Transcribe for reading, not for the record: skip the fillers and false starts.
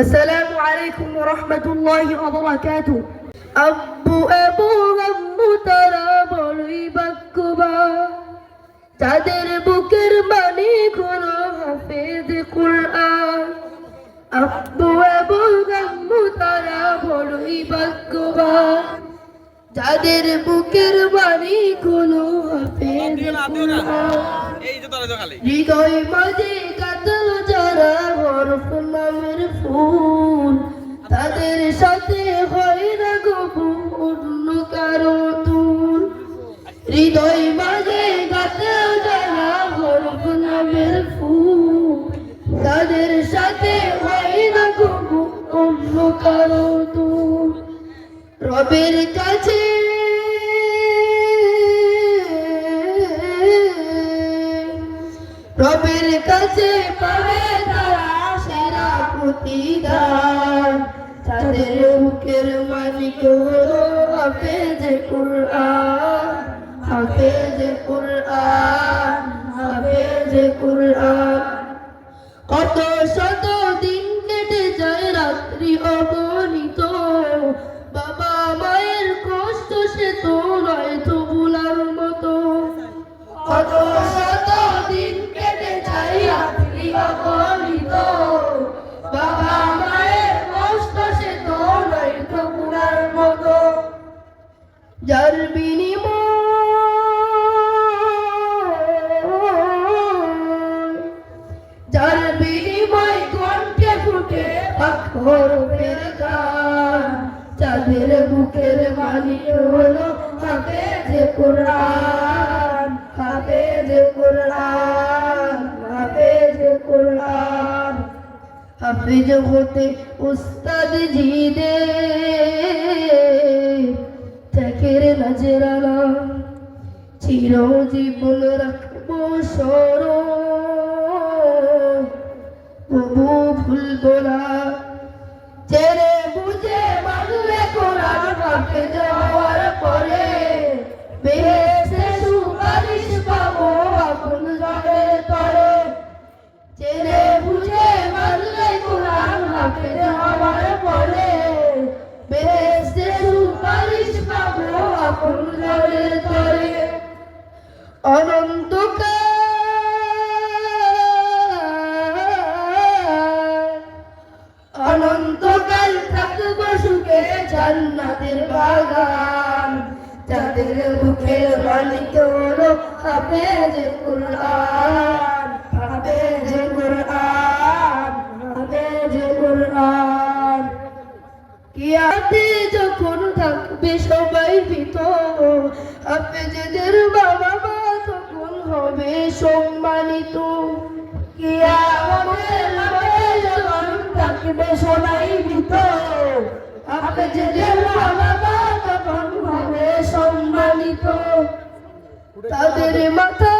আসসালামু আলাইকুম ওয়া রাহমাতুল্লাহি ওয়া বারাকাতুহু। আব্বু এবং আম্মু তারা বড়ই ভাগ্যবান, তাদের বুকের মানিক হলো হাফেজ কুরআন। আব্বু এবং আম্মু তারা বড়ই ভাগ্যবান, যাদের বুকের মানিক হলো হাফেজ কুরআন। হৃদয় মাঝে কাতল যারা হরফ নামের ফুল, তাদের সাথে হয় না গো অন্য কারো তুল। হৃদয় মাঝে কাতল যারা হরফ নামের ফুল, তাদের সাথে হয় না গো অন্য কারো তুল। রবের কাছে রবের কাছে পাবে তারা সেরা প্রতিদান, তাদের বুকের মালিক হলো হাফেজ কুরআন, হাফেজ কুরআন, হাফেজ কুরআন। কত শত দিন কেটে যায় রাত্রি অগণিত, বাবা মায়ের কষ্ট সে তো নয় তো ভুলার মতো। কত শত দিন কেটে যায় রাত্রি অগণিত, বাবা মায়ের কষ্ট সে তো নয় তো ভুলার মতো। যার বিনিময় কণ্ঠে ফুটে হরফের গান, যাদের বুকের মালিক হলো হাফেজ কুরআন, হাফেজ কুরআন, হাফেজ কুরআন। হাফেজ হতে উস্তাদ জিদে থেকের নজরানা, চিরজীবন রাখবো স্মরণ, তবু ভুলবো না। জেনে বুঝে মানলে কোরআন হাফেজ হওয়ার পরে, বেহেশতে সুপারিশ পাবো আপন জনের তরে। জেনে বুঝে মানলে কোরআন হাফেজ হওয়ার পরে, বেহেশতে সুপারিশ পাবো আপন জনের তরে। অনন্তকাল থাকবো সুখে জান্নাতের বাগান, যাদের বুকের মালিক হলো হাফেজ কুরআন, হাফেজ কুরআন, হাফেজ কুরআন। কিয়ামতে যখন থাকবে সবাই ভীত, হাফেজদের বাবা মা তখন হবে সম্মানিত। কিয়ামতের মাঠে যখন থাকবে সবাই ভীত, হাফেজদের বাবা মা তখন হবে সম্মানিত। তাদের মাথা